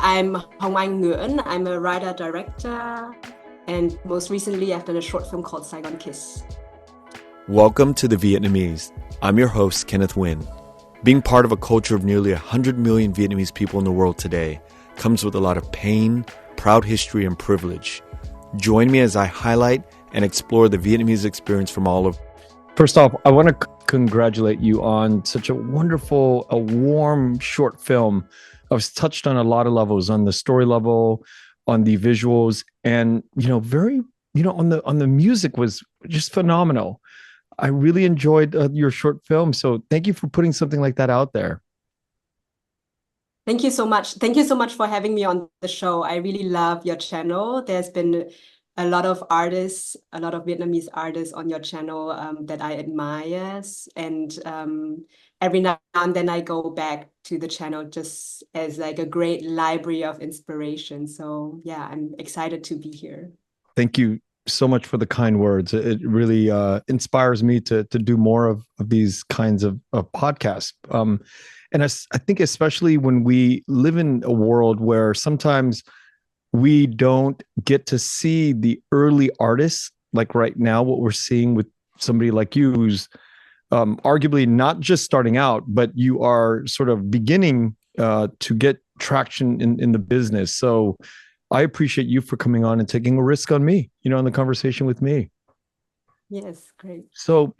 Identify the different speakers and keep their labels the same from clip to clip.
Speaker 1: I'm Hồng Anh Nguyễn. I'm a writer-director, and most recently I've done a short film called SAIGON KISS.
Speaker 2: Welcome to The Vietnamese. I'm your host, Kenneth Nguyen. Being part of a culture of nearly 100 million Vietnamese people in the world today comes with a lot of pain, proud history, and privilege. Join me as I highlight and explore the Vietnamese experience from all over.
Speaker 3: First off, I want to congratulate you on such a wonderful, warm short film. I was touched on a lot of levels, on the story level, on the visuals, and on the music was just phenomenal. I really enjoyed your short film, so thank you for putting something like that out there.
Speaker 1: Thank you so much. Thank you so much for having me on the show. I really love your channel. There's been a lot of artists, a lot of Vietnamese artists on your channel that I admire. And every now and then I go back to the channel just as like a great library of inspiration. So yeah, I'm excited to be here.
Speaker 3: Thank you so much for the kind words. It really inspires me to do more of these kinds of podcasts. And I think especially when we live in a world where sometimes we don't get to see the early artists, like right now, what we're seeing with somebody like you, who's arguably not just starting out, but you are sort of beginning to get traction in the business. So I appreciate you for coming on and taking a risk on me, in the conversation with me.
Speaker 1: Yes, great.
Speaker 3: So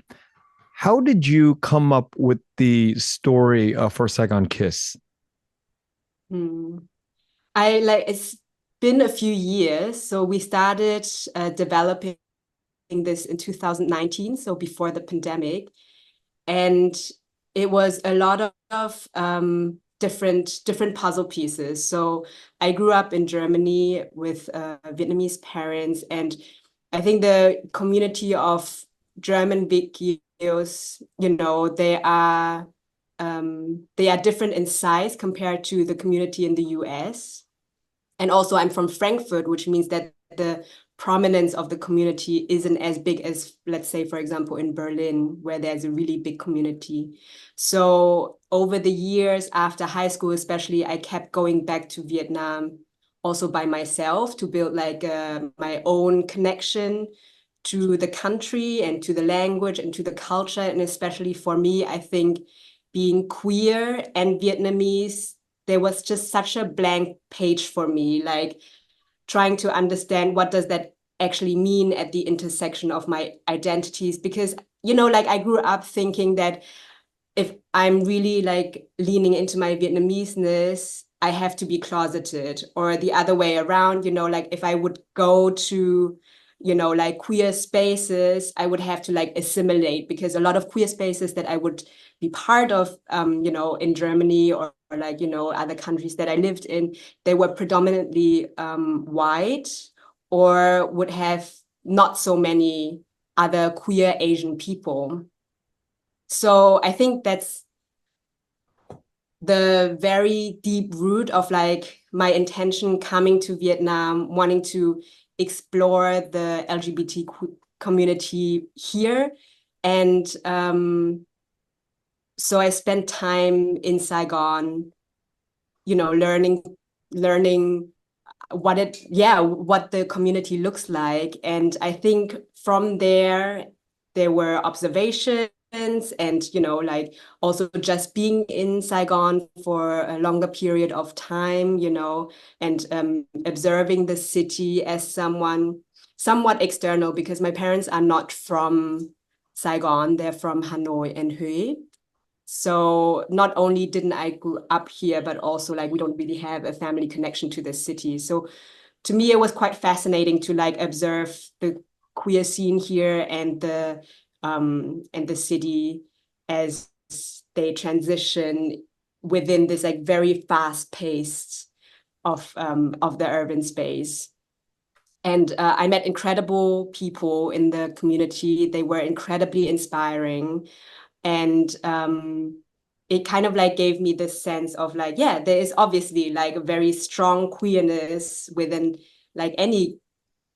Speaker 3: how did you come up with the story for SAIGON KISS?
Speaker 1: It's been a few years. So we started developing this in 2019, so before the pandemic. And it was a lot of different puzzle pieces. So I grew up in Germany with Vietnamese parents, and I think the community of German Vietnamese, they are different in size compared to the community in the US. And also I'm from Frankfurt, which means that the prominence of the community isn't as big as, let's say, for example, in Berlin, where there's a really big community. So over the years after high school, especially, I kept going back to Vietnam also by myself to build like my own connection to the country and to the language and to the culture. And especially for me, I think being queer and Vietnamese, there was just such a blank page for me, like trying to understand what does that actually mean at the intersection of my identities. Because, I grew up thinking that if I'm really like leaning into my Vietnameseness, I have to be closeted, or the other way around, if I would go to, queer spaces, I would have to like assimilate, because a lot of queer spaces that I would be part of, in Germany or like, other countries that I lived in, they were predominantly white, or would have not so many other queer Asian people. So I think that's the very deep root of like my intention coming to Vietnam, wanting to explore the LGBT community here. And so I spent time in Saigon, learning what the community looks like. And I think from there were observations and, also just being in Saigon for a longer period of time, and observing the city as someone somewhat external, because my parents are not from Saigon, they're from Hanoi and Hue. So not only didn't I grow up here, but also like we don't really have a family connection to the city. So to me, it was quite fascinating to like observe the queer scene here and the city as they transition within this like very fast paced of the urban space. And I met incredible people in the community. They were incredibly inspiring. And it kind of like gave me this sense of like, yeah, there is obviously like a very strong queerness within like any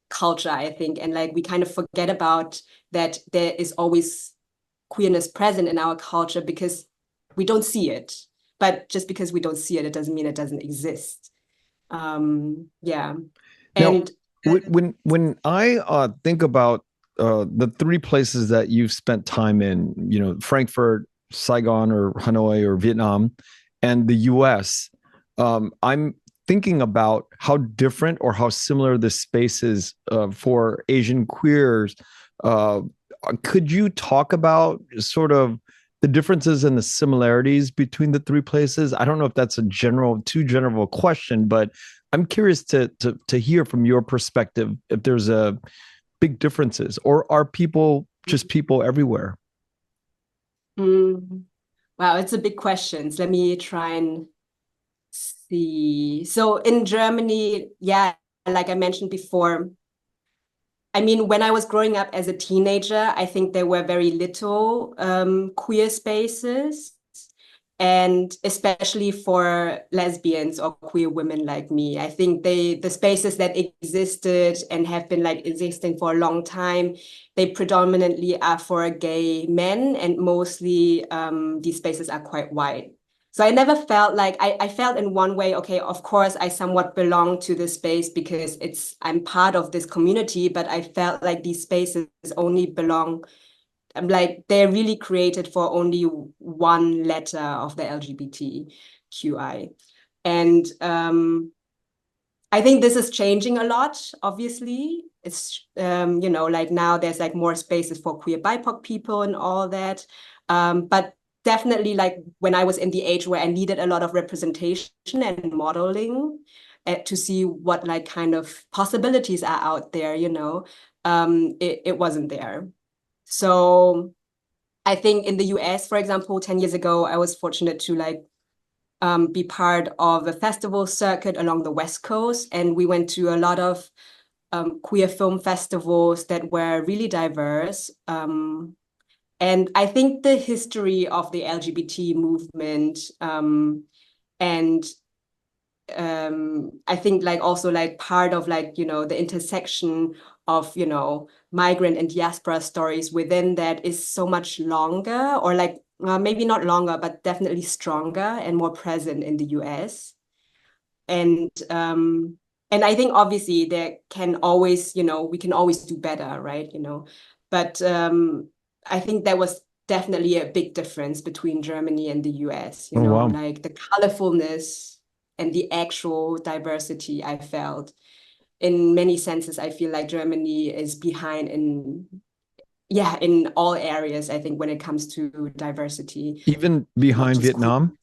Speaker 1: culture, I think. And like we kind of forget about that there is always queerness present in our culture because we don't see it. But just because we don't see it, it doesn't mean it doesn't exist. Yeah.
Speaker 3: Now,
Speaker 1: And
Speaker 3: when I think about the three places that you've spent time in, you know, Frankfurt, Saigon, or Hanoi, or Vietnam, and the U.S., I'm thinking about how different or how similar the space is for Asian queers. Uh, could you talk about sort of the differences and the similarities between the three places? I don't know if that's a too general question, but I'm curious to hear from your perspective if there's a big differences, or are people just people everywhere?
Speaker 1: mm, wow, it's a big question. Let me try and see. So in Germany, yeah, like I mentioned before, I mean, when I was growing up as a teenager, I think there were very little queer spaces, and especially for lesbians or queer women like me. I think the spaces that existed and have been like existing for a long time, they predominantly are for gay men, and mostly these spaces are quite white. So I never felt like I felt in one way, okay, of course I somewhat belong to this space because I'm part of this community, but I felt like these spaces only belong, like they're really created for only one letter of the LGBTQI. And I think this is changing a lot, obviously. It's, like now there's like more spaces for queer BIPOC people and all that. But definitely like when I was in the age where I needed a lot of representation and modeling to see what like kind of possibilities are out there, it wasn't there. So I think in the US, for example, 10 years ago, I was fortunate to like be part of a festival circuit along the West Coast. And we went to a lot of queer film festivals that were really diverse. And I think the history of the LGBT movement and I think like also like part of like, the intersection of, migrant and diaspora stories within that is so much longer, or like maybe not longer, but definitely stronger and more present in the US. And I think obviously there can always, we can always do better, right? But I think there was definitely a big difference between Germany and the US,
Speaker 3: Oh, wow.
Speaker 1: like the colorfulness and the actual diversity I felt. In many senses, I feel like Germany is behind in all areas, I think, when it comes to diversity,
Speaker 3: Even
Speaker 1: not
Speaker 3: behind
Speaker 1: just queer.
Speaker 3: Vietnam?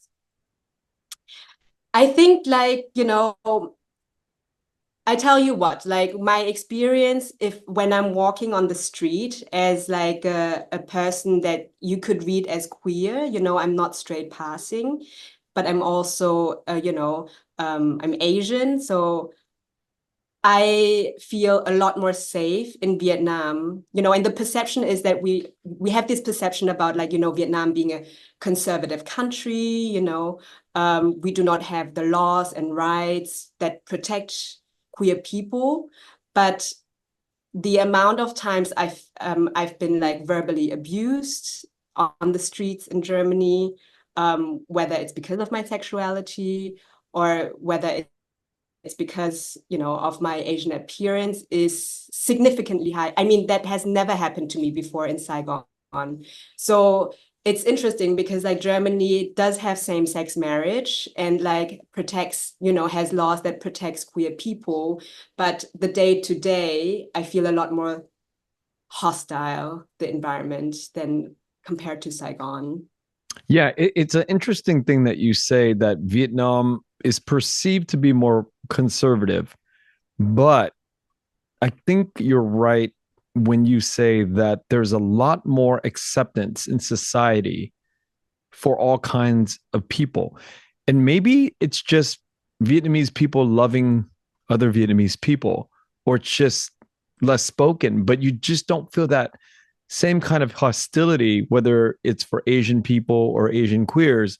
Speaker 1: I think like, I tell you what, like my experience, if when I'm walking on the street as like a person that you could read as queer, I'm not straight passing, but I'm also, I'm Asian. So I feel a lot more safe in Vietnam, and the perception is that we have this perception about like, Vietnam being a conservative country, we do not have the laws and rights that protect queer people. But the amount of times I've been like verbally abused on the streets in Germany, whether it's because of my sexuality or whether it's because, of my Asian appearance, is significantly high. I mean, that has never happened to me before in Saigon. So it's interesting because like Germany does have same-sex marriage and like protects, has laws that protects queer people. But the day to day, I feel a lot more hostile, the environment, than compared to Saigon.
Speaker 3: Yeah, it's an interesting thing that you say that Vietnam is perceived to be more conservative, but I think you're right when you say that there's a lot more acceptance in society for all kinds of people. And maybe it's just Vietnamese people loving other Vietnamese people, or it's just less spoken, but you just don't feel that same kind of hostility, whether it's for Asian people or Asian queers.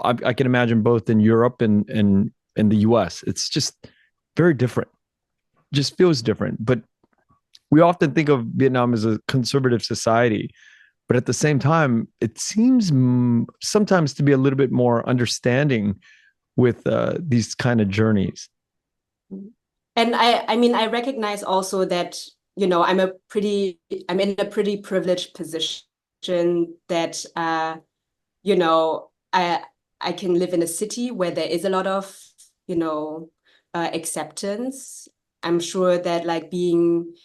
Speaker 3: I can imagine both in Europe and the US. It's just very different, just feels different. But we often think of Vietnam as a conservative society, but at the same time, it seems sometimes to be a little bit more understanding with these kind of journeys.
Speaker 1: And I mean, I recognize also that, you know, I'm in a pretty privileged position that, you know, I can live in a city where there is a lot of, you know, acceptance. I'm sure that like being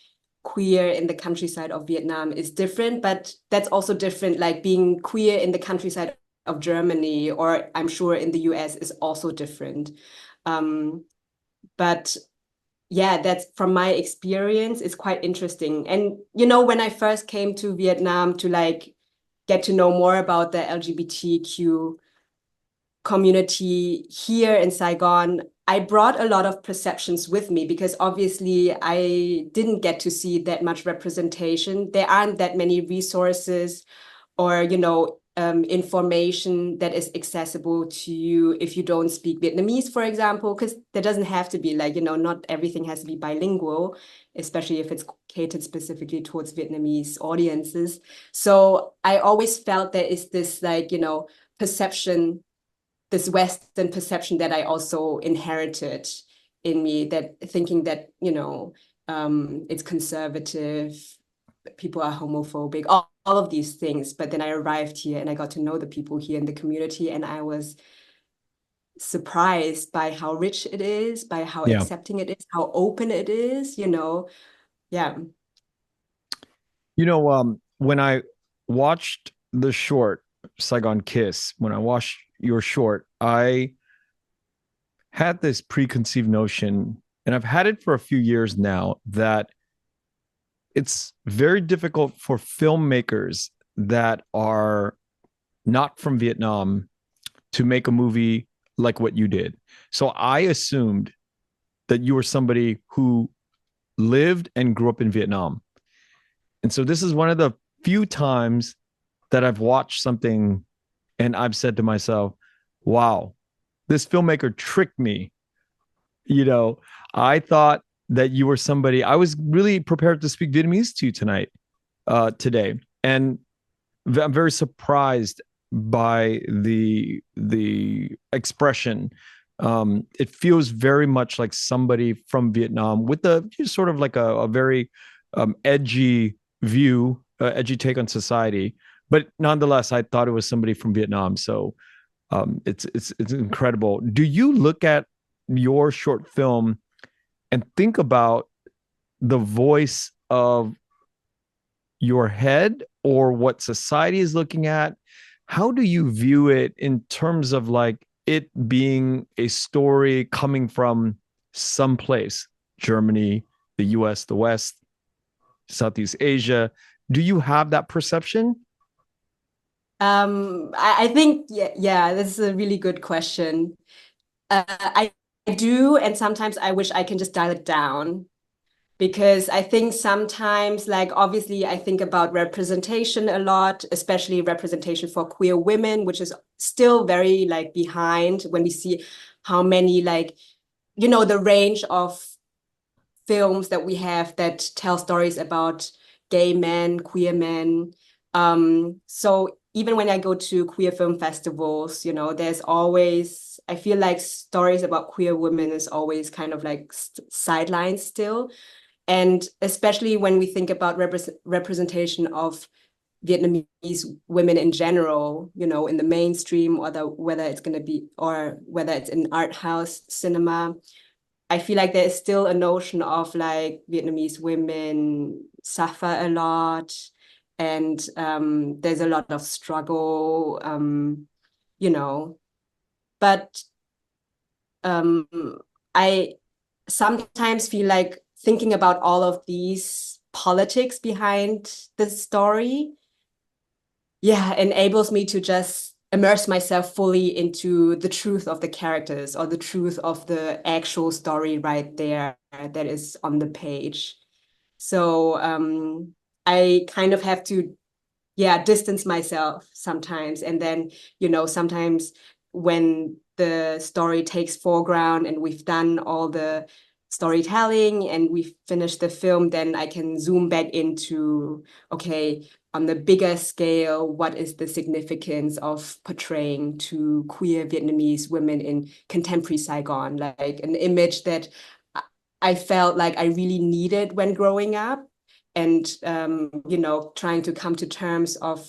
Speaker 1: queer in the countryside of Vietnam is different, but that's also different. Like being queer in the countryside of Germany, or I'm sure in the US, is also different. But yeah, that's from my experience, it's quite interesting. And you know, when I first came to Vietnam to like get to know more about the LGBTQ community here in Saigon, I brought a lot of perceptions with me because obviously I didn't get to see that much representation. There aren't that many resources or, you know, information that is accessible to you if you don't speak Vietnamese, for example, because there doesn't have to be like, you know, not everything has to be bilingual, especially if it's catered specifically towards Vietnamese audiences. So I always felt there is this like, you know, perception, this Western perception that I also inherited in me, that thinking that, you know, it's conservative, people are homophobic, all of these things. But then I arrived here and I got to know the people here in the community, and I was surprised by how rich it is, by how accepting it is, how open it is, you know. Yeah.
Speaker 3: You know, when I watched the short Saigon Kiss, when I watched your short, I had this preconceived notion, and I've had it for a few years now, that it's very difficult for filmmakers that are not from Vietnam to make a movie like what you did. So I assumed that you were somebody who lived and grew up in Vietnam. And so this is one of the few times that I've watched something and I've said to myself, wow, this filmmaker tricked me. You know, I thought that you were somebody, I was really prepared to speak Vietnamese to you today. And I'm very surprised by the expression. It feels very much like somebody from Vietnam with a sort of like a very edgy view, edgy take on society. But nonetheless, I thought it was somebody from Vietnam. So it's incredible. Do you look at your short film and think about the voice of your head or what society is looking at? How do you view it in terms of like it being a story coming from someplace, Germany, the US, the West, Southeast Asia? Do you have that perception?
Speaker 1: I think, yeah, this is a really good question. I do, and sometimes I wish I can just dial it down, because I think sometimes, like, obviously, I think about representation a lot, especially representation for queer women, which is still very like behind when we see how many, like, you know, the range of films that we have that tell stories about gay men, queer men. So even when I go to queer film festivals, you know, there's always, I feel like stories about queer women is always kind of like sidelined still. And especially when we think about representation of Vietnamese women in general, you know, in the mainstream, or whether it's going to be, or whether it's in art house cinema, I feel like there is still a notion of like Vietnamese women suffer a lot, and there's a lot of struggle, you know. But I sometimes feel like thinking about all of these politics behind the story, yeah, enables me to just immerse myself fully into the truth of the characters, or the truth of the actual story right there that is on the page. So I kind of have to, yeah, distance myself sometimes. And then, you know, sometimes when the story takes foreground and we've done all the storytelling and we've finished the film, then I can zoom back into, okay, on the bigger scale, what is the significance of portraying two queer Vietnamese women in contemporary Saigon, like an image that I felt like I really needed when growing up, and you know, trying to come to terms of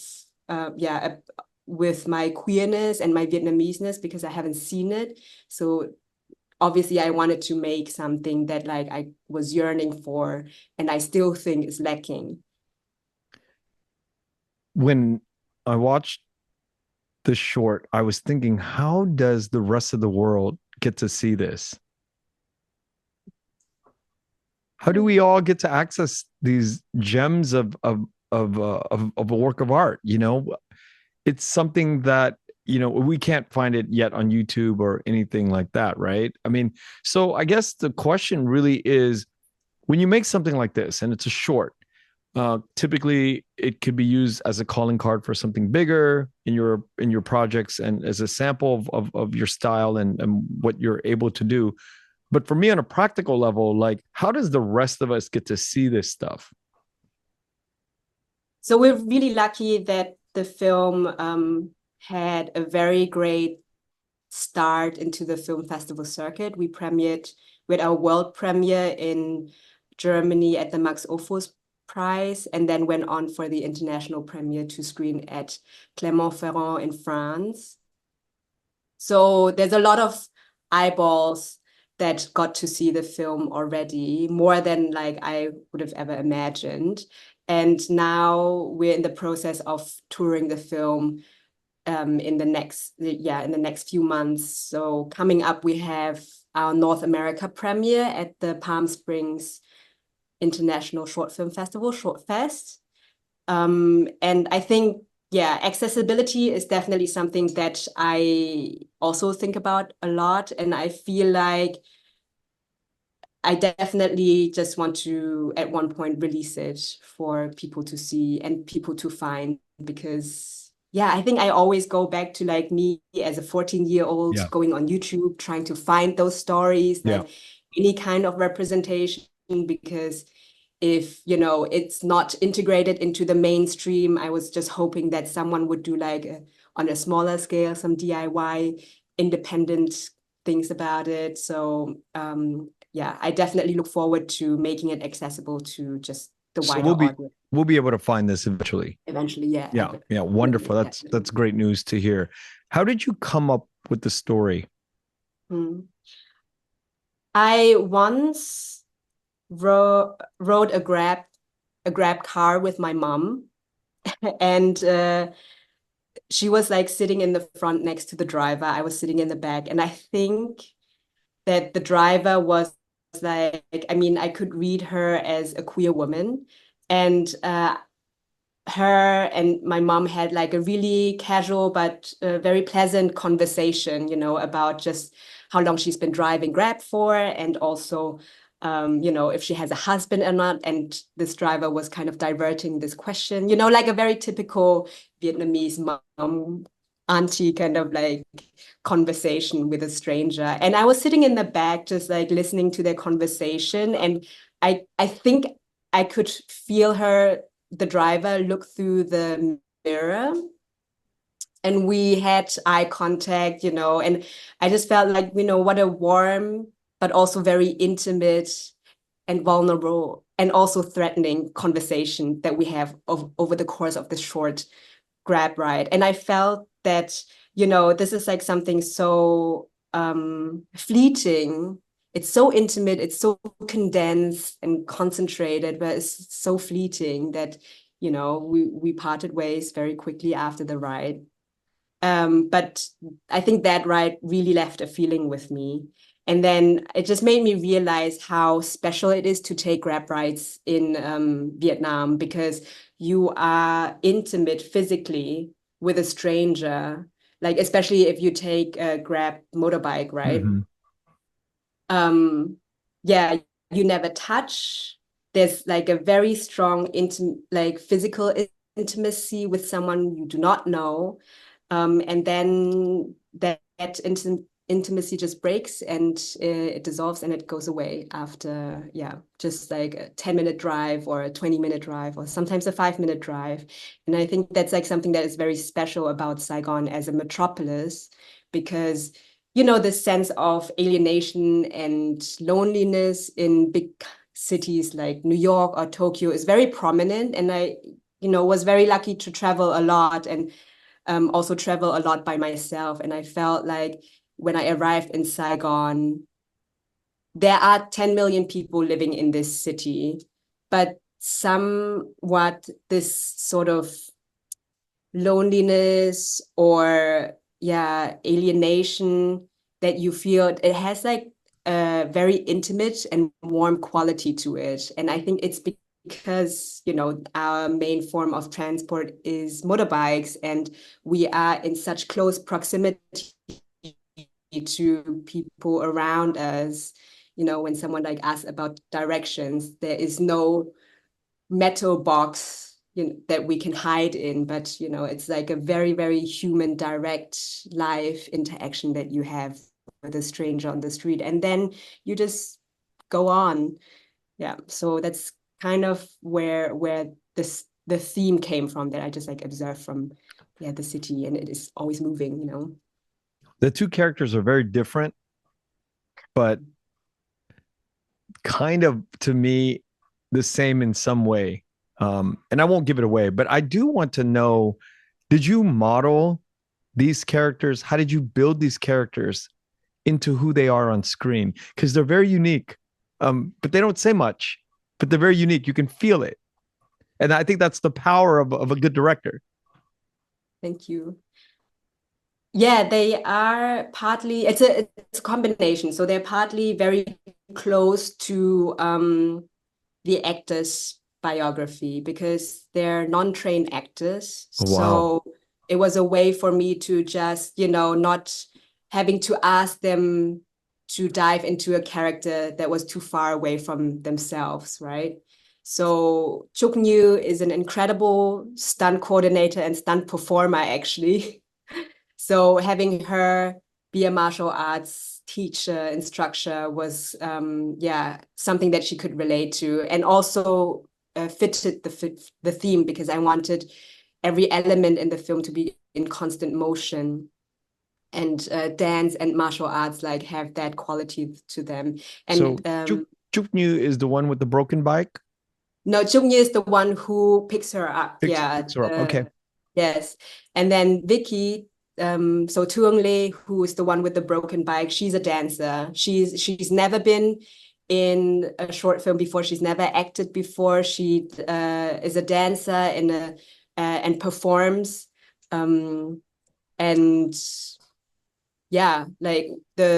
Speaker 1: with my queerness and my Vietnameseness, because I haven't seen it. So obviously I wanted to make something that like I was yearning for, and I still think is lacking.
Speaker 3: When I watched the short, I was thinking, how does the rest of the world get to see this? How do we all get to access these gems of a work of art? You know, it's something that, you know, we can't find it yet on YouTube or anything like that, right? I mean, so I guess the question really is, when you make something like this and it's a short, typically it could be used as a calling card for something bigger in your projects and as a sample of your style and what you're able to do. But for me, on a practical level, like, how does the rest of us get to see this stuff?
Speaker 1: So we're really lucky that the film had a very great start into the film festival circuit. We premiered with our world premiere in Germany at the Max Ophüls Prize, and then went on for the international premiere to screen at Clermont-Ferrand in France. So there's a lot of eyeballs that got to see the film already, more than like I would have ever imagined. And now we're in the process of touring the film in the next few months. So coming up, we have our North America premiere at the Palm Springs International Short Film Festival, Shortfest. And I think, yeah, accessibility is definitely something that I also think about a lot. And I feel like I definitely just want to, at one point, release it for people to see and people to find, because, yeah, I think I always go back to like me as a 14-year-old going on YouTube, trying to find those stories, like any kind of representation, because if, you know, it's not integrated into the mainstream, I was just hoping that someone would do like on a smaller scale, some DIY independent things about it. So yeah, I definitely look forward to making it accessible to just the wider audience.
Speaker 3: We'll be able to find this eventually.
Speaker 1: Eventually, yeah.
Speaker 3: Yeah, wonderful. That's great news to hear. How did you come up with the story?
Speaker 1: I once rode a grab car with my mom, and she was like sitting in the front next to the driver. I was sitting in the back, and I think that the driver was like, I mean, I could read her as a queer woman, and her and my mom had like a really casual but very pleasant conversation, you know, about just how long she's been driving Grab for, and also you know, if she has a husband or not. And this driver was kind of diverting this question, you know, like a very typical Vietnamese mom auntie kind of like conversation with a stranger. And I was sitting in the back just like listening to their conversation, and I think I could feel her, the driver, look through the mirror, and we had eye contact, you know, and I just felt like, you know, what a warm but also very intimate and vulnerable and also threatening conversation that we have over the course of this short Grab ride. And I felt that, you know, this is like something so fleeting. It's so intimate, it's so condensed and concentrated, but it's so fleeting that, you know, we parted ways very quickly after the ride. But I think that ride really left a feeling with me. And then it just made me realize how special it is to take Grab rides in Vietnam, because you are intimate physically with a stranger, like especially if you take a Grab motorbike, right? Yeah, you never touch. There's like a very strong like physical intimacy with someone you do not know. And then that intimacy just breaks, and it dissolves, and it goes away after, just like a 10-minute drive or a 20-minute drive, or sometimes a 5-minute drive. And I think that's like something that is very special about Saigon as a metropolis, because, you know, the sense of alienation and loneliness in big cities like New York or Tokyo is very prominent. And I, you know, was very lucky to travel a lot and also travel a lot by myself. And I felt like when I arrived in Saigon, there are 10 million people living in this city, but somewhat this sort of loneliness or alienation that you feel, it has like a very intimate and warm quality to it. And I think it's because, you know, our main form of transport is motorbikes, and we are in such close proximity to people around us. You know, when someone like asks about directions, there is no metal box, you know, that we can hide in, but, you know, it's like a very, very human, direct live interaction that you have with a stranger on the street, and then you just go on. Yeah, so that's kind of where the theme came from, that I just like observed from the city, and it is always moving, you know.
Speaker 3: The two characters are very different, but kind of, to me, the same in some way. And I won't give it away, but I do want to know, did you model these characters? How did you build these characters into who they are on screen? Because they're very unique, but they don't say much, but they're very unique. You can feel it. And I think that's the power of a good director.
Speaker 1: Thank you. Yeah, they are partly, it's a combination. So they're partly very close to the actor's biography, because they're non-trained actors.
Speaker 3: Wow.
Speaker 1: So it was a way for me to just, you know, not having to ask them to dive into a character that was too far away from themselves, right? So Chuk Nyu is an incredible stunt coordinator and stunt performer, actually. So having her be a martial arts teacher, instructor was, something that she could relate to, and also fitted the theme, because I wanted every element in the film to be in constant motion. And dance and martial arts like have that quality to them. And
Speaker 3: so Chuk Nyu is the one with the broken bike?
Speaker 1: No, Chuk Nyu is the one who picks her up.
Speaker 3: Picks her up. Okay.
Speaker 1: Yes. And then Vicky, so Tuong Le, who is the one with the broken bike, she's a dancer. She's never been in a short film before. She's never acted before. She is a dancer and performs. And yeah, like we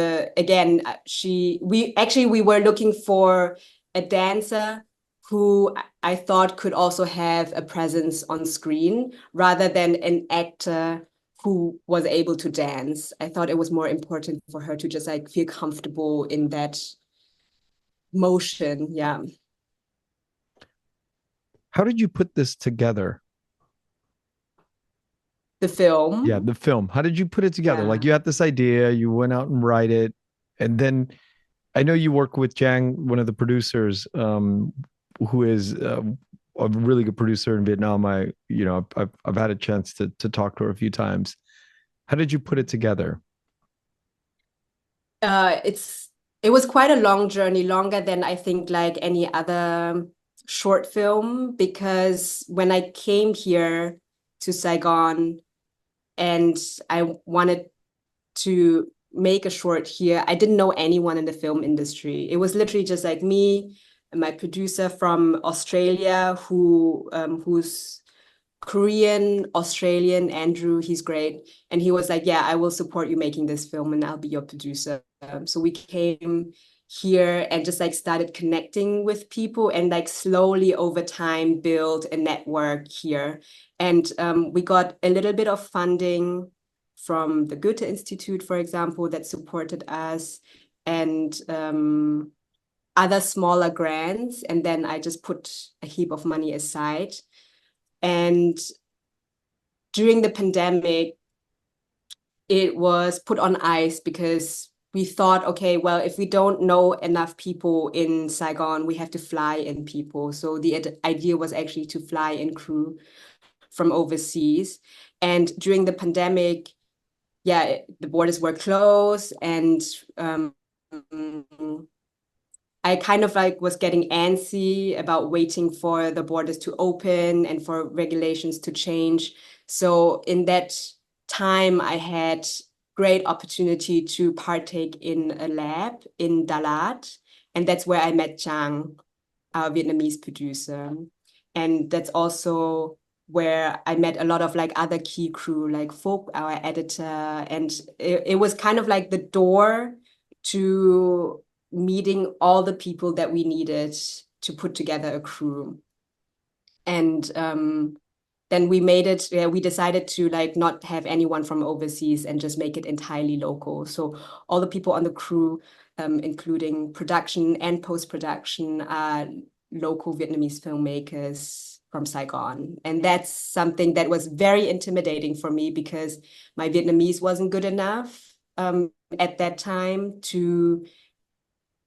Speaker 1: were looking for a dancer who I thought could also have a presence on screen, rather than an actor who was able to dance. I thought it was more important for her to just like feel comfortable in that motion. Yeah.
Speaker 3: How did you put this together?
Speaker 1: The film?
Speaker 3: Yeah, the film. How did you put it together?
Speaker 1: Yeah.
Speaker 3: Like, you had this idea, you went out and write it, and then I know you work with Jang, one of the producers, who is a really good producer in Vietnam. I've had a chance to talk to her a few times. How did you put it together?
Speaker 1: It was quite a long journey, longer than I think like any other short film, because when I came here to Saigon and I wanted to make a short here, I didn't know anyone in the film industry. It was literally just like me and my producer from Australia, who's Korean, Australian, Andrew, he's great. And he was like, yeah, I will support you making this film and I'll be your producer. So we came here and just like started connecting with people, and like slowly over time build a network here. And we got a little bit of funding from the Goethe Institute, for example, that supported us, and other smaller grants. And then I just put a heap of money aside. And during the pandemic, it was put on ice, because we thought, okay, well, if we don't know enough people in Saigon, we have to fly in people. So the idea was actually to fly in crew from overseas. And during the pandemic, the borders were closed, and I kind of like was getting antsy about waiting for the borders to open and for regulations to change. So in that time, I had great opportunity to partake in a lab in Dalat. And that's where I met Chang, our Vietnamese producer. And that's also where I met a lot of like other key crew, like Folk, our editor. And it was kind of like the door to meeting all the people that we needed to put together a crew. And then we made it, we decided to like not have anyone from overseas and just make it entirely local. So all the people on the crew, including production and post-production, are local Vietnamese filmmakers from Saigon. And that's something that was very intimidating for me because my Vietnamese wasn't good enough at that time to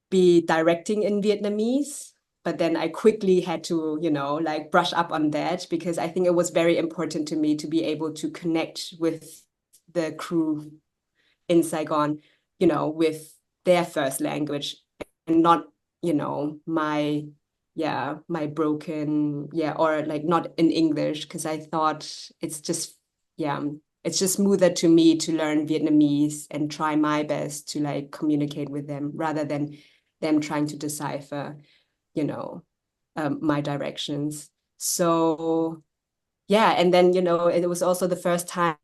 Speaker 1: be directing in Vietnamese. But then I quickly had to, like brush up on that because I think it was very important to me to be able to connect with the crew in Saigon, with their first language and not, my broken, or like not in English, because I thought it's just smoother to me to learn Vietnamese and try my best to like communicate with them rather than them trying to decipher my directions. So and then it was also the first time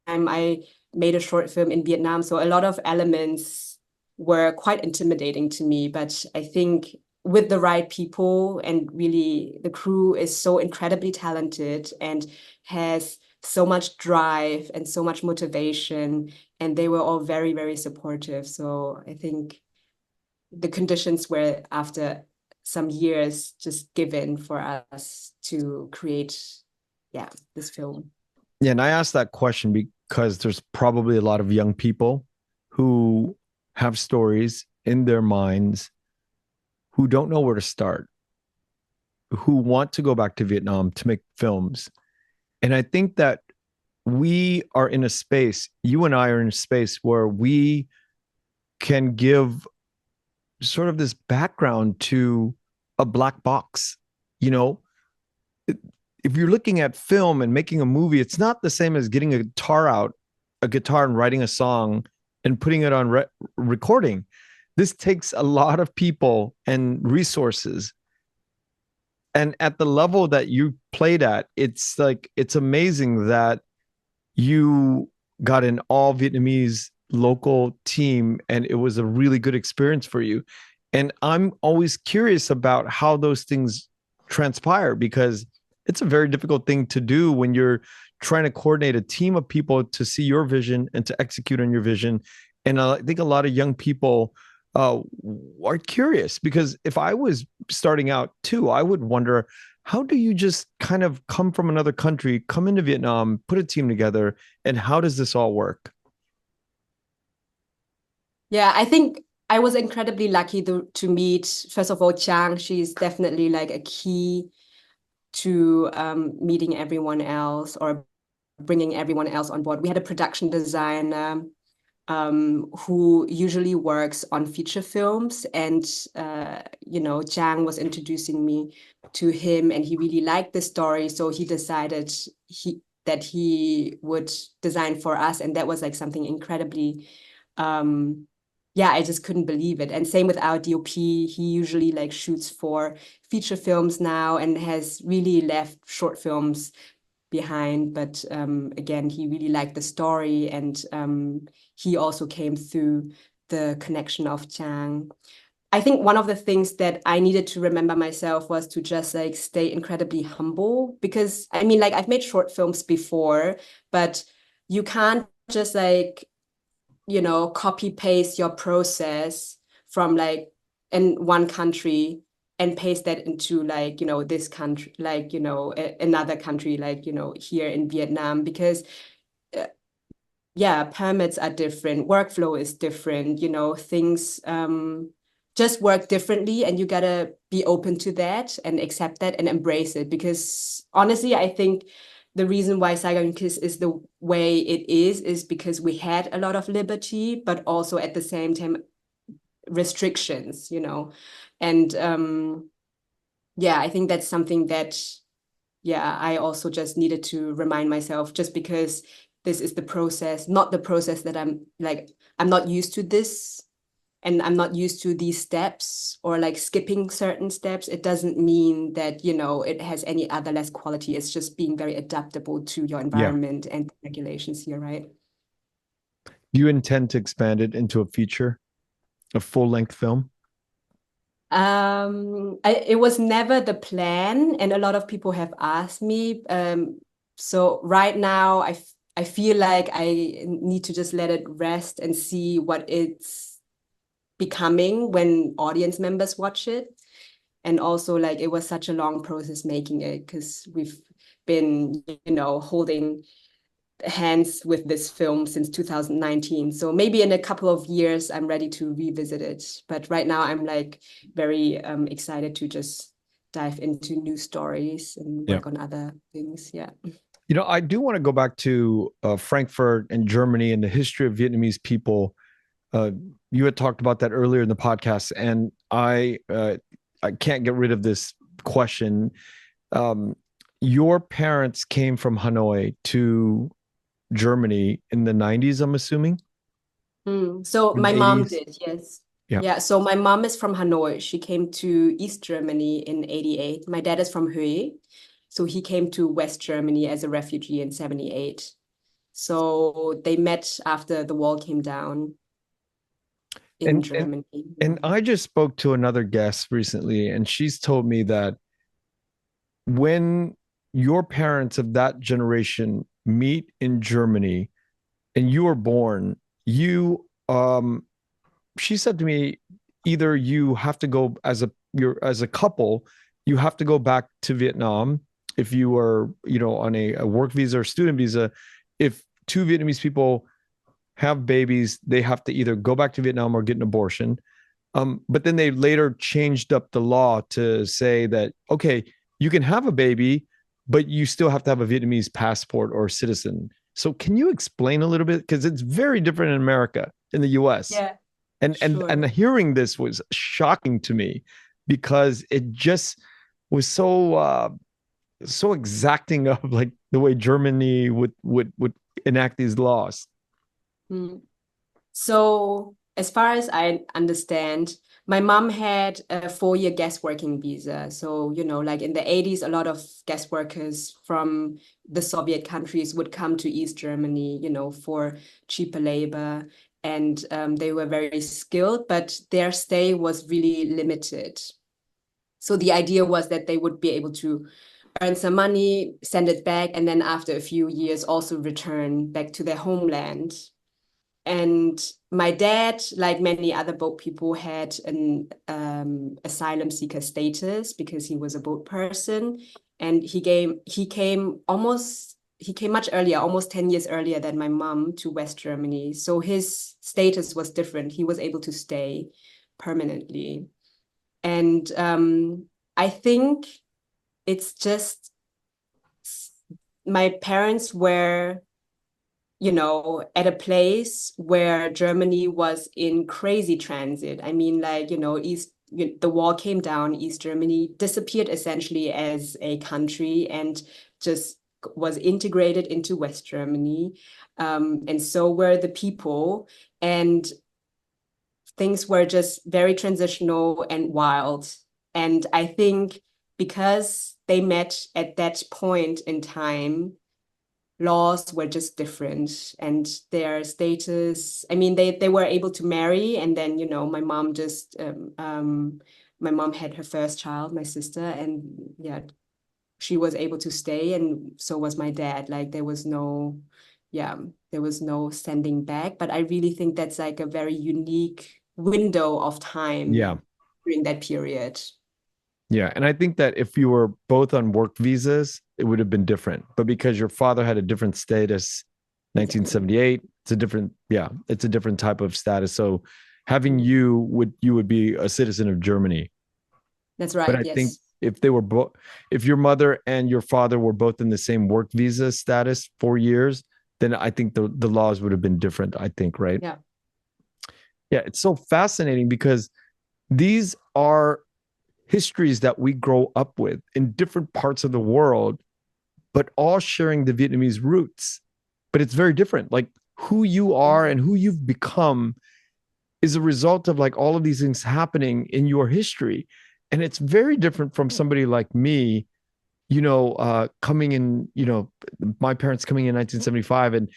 Speaker 1: I made a short film in Vietnam, so a lot of elements were quite intimidating to me, but I think with the right people, and really the crew is so incredibly talented and has so much drive and so much motivation, and they were all very, very supportive. So I think the conditions were, after some years, just given for us to create this film.
Speaker 3: Yeah, and I asked that question because there's probably a lot of young people who have stories in their minds, who don't know where to start, who want to go back to Vietnam to make films. And I think that we are in a space, you and I are in a space where we can give sort of this background to a black box. If you're looking at film and making a movie, it's not the same as getting a guitar and writing a song and putting it on recording. This takes a lot of people and resources. And at the level that you played at, it's amazing that you got an all Vietnamese local team, and it was a really good experience for you. And I'm always curious about how those things transpire, because it's a very difficult thing to do when you're trying to coordinate a team of people to see your vision and to execute on your vision. And I think a lot of young people are curious, because if I was starting out too, I would wonder, how do you just kind of come from another country, come into Vietnam, put a team together, and how does this all work?
Speaker 1: Yeah, I think I was incredibly lucky to meet, first of all, Chang. She's definitely like a key to meeting everyone else or bringing everyone else on board. We had a production designer who usually works on feature films, and Chang was introducing me to him, and he really liked the story, so he decided that he would design for us, and that was like something incredibly I just couldn't believe it. And same with our DOP. He usually like shoots for feature films now and has really left short films behind. But again, he really liked the story, and he also came through the connection of Chang. I think one of the things that I needed to remember myself was to just like stay incredibly humble, because I mean, like, I've made short films before, but you can't just like copy paste your process from like in one country and paste that into like, this country, like, another country, like, here in Vietnam, because permits are different, workflow is different, things just work differently, and you gotta be open to that and accept that and embrace it. Because honestly, I think the reason why Saigon Kiss is the way it is because we had a lot of liberty, but also at the same time restrictions, and I think that's something that I also just needed to remind myself, just because this is the process, not the process that I'm not used to this, and I'm not used to these steps, or like skipping certain steps. It doesn't mean that, it has any other less quality. It's just being very adaptable to your environment and regulations here, right?
Speaker 3: Do you intend to expand it into a feature, a full-length film?
Speaker 1: It was never the plan, and a lot of people have asked me. So right now, I feel like I need to just let it rest and see what it's becoming when audience members watch it. And also, like, it was such a long process making it, because we've been, holding hands with this film since 2019. So maybe in a couple of years, I'm ready to revisit it. But right now, I'm like very excited to just dive into new stories and work on other things. Yeah.
Speaker 3: I do want to go back to Frankfurt and Germany and the history of Vietnamese people. You had talked about that earlier in the podcast, and I can't get rid of this question. Your parents came from Hanoi to Germany in the 90s, I'm assuming?
Speaker 1: So my mom did, yes.
Speaker 3: Yeah.
Speaker 1: Yeah, so my mom is from Hanoi. She came to East Germany in 88. My dad is from Hue. So he came to West Germany as a refugee in 78. So they met after the wall came down in Germany.
Speaker 3: And I just spoke to another guest recently, and she's told me that when your parents of that generation meet in Germany and you were born, she said to me, either you have to go as a couple, you have to go back to Vietnam if you are, on a work visa or student visa. If two Vietnamese people have babies, they have to either go back to Vietnam or get an abortion. But then they later changed up the law to say that, okay, you can have a baby, but you still have to have a Vietnamese passport or citizen. So can you explain a little bit? Because it's very different in America, in the US.
Speaker 1: Yeah.
Speaker 3: And hearing this was shocking to me, because it just was so exacting of like the way Germany would enact these laws.
Speaker 1: So as far as I understand, my mom had a 4-year guest working visa. So, like in the 80s, a lot of guest workers from the Soviet countries would come to East Germany, for cheaper labor. And they were very skilled, but their stay was really limited. So the idea was that they would be able to earn some money, send it back, and then after a few years also return back to their homeland. And my dad, like many other boat people, had an asylum seeker status because he was a boat person, and he came much earlier, almost 10 years earlier than my mom, to West Germany. So his status was different. He was able to stay permanently. And I think it's just my parents were, at a place where Germany was in crazy transit. I mean, like, the wall came down, East Germany disappeared essentially as a country and just was integrated into West Germany. And so were the people. And things were just very transitional and wild. And I think because they met at that point in time, laws were just different, and their status, I mean, they were able to marry, and then, my mom just, my mom had her first child, my sister, and she was able to stay, and so was my dad. Like, there was no sending back, but I really think that's like a very unique window of time during that period.
Speaker 3: Yeah. And I think that if you were both on work visas, it would have been different. But because your father had a different status, 1978, it's a different type of status. So having you would be a citizen of Germany.
Speaker 1: That's right.
Speaker 3: But I
Speaker 1: yes.
Speaker 3: think if they were both, if your mother and your father were both in the same work visa status, 4 years, then I think the laws would have been different, I think, right?
Speaker 1: Yeah.
Speaker 3: Yeah, it's so fascinating because these are histories that we grow up with in different parts of the world, but all sharing the Vietnamese roots. But it's very different. Like who you are and who you've become is a result of like all of these things happening in your history. And it's very different from somebody like me, coming in, my parents coming in 1975 and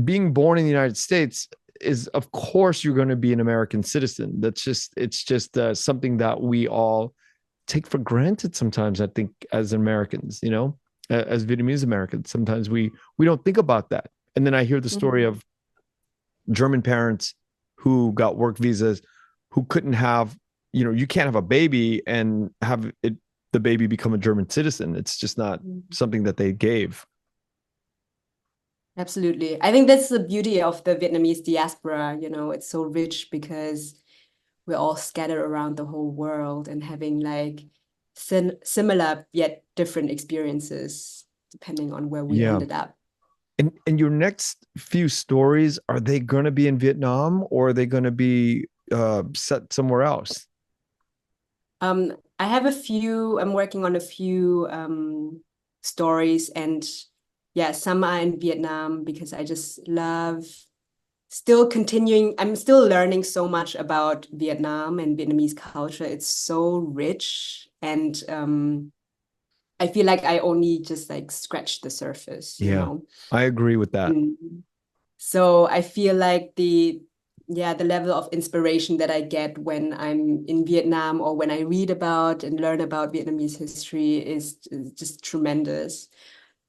Speaker 3: being born in the United States is, of course, you're going to be an American citizen. It's just something that we all take for granted sometimes, I think, as Americans, as Vietnamese Americans. Sometimes we don't think about that. And then I hear the story of German parents who got work visas, who couldn't have, you can't have a baby and have the baby become a German citizen. It's just not something that they gave.
Speaker 1: Absolutely. I think that's the beauty of the Vietnamese diaspora. It's so rich because we're all scattered around the whole world and having like similar yet different experiences depending on where we ended up.
Speaker 3: And your next few stories, are they going to be in Vietnam or are they going to be set somewhere else?
Speaker 1: I'm working on a few stories, and yeah, some are in Vietnam because I just love I'm still learning so much about Vietnam and Vietnamese culture. It's so rich, and I feel like I only just like scratched the surface,
Speaker 3: I agree with that.
Speaker 1: So I feel like the level of inspiration that I get when I'm in Vietnam or when I read about and learn about Vietnamese history is just tremendous.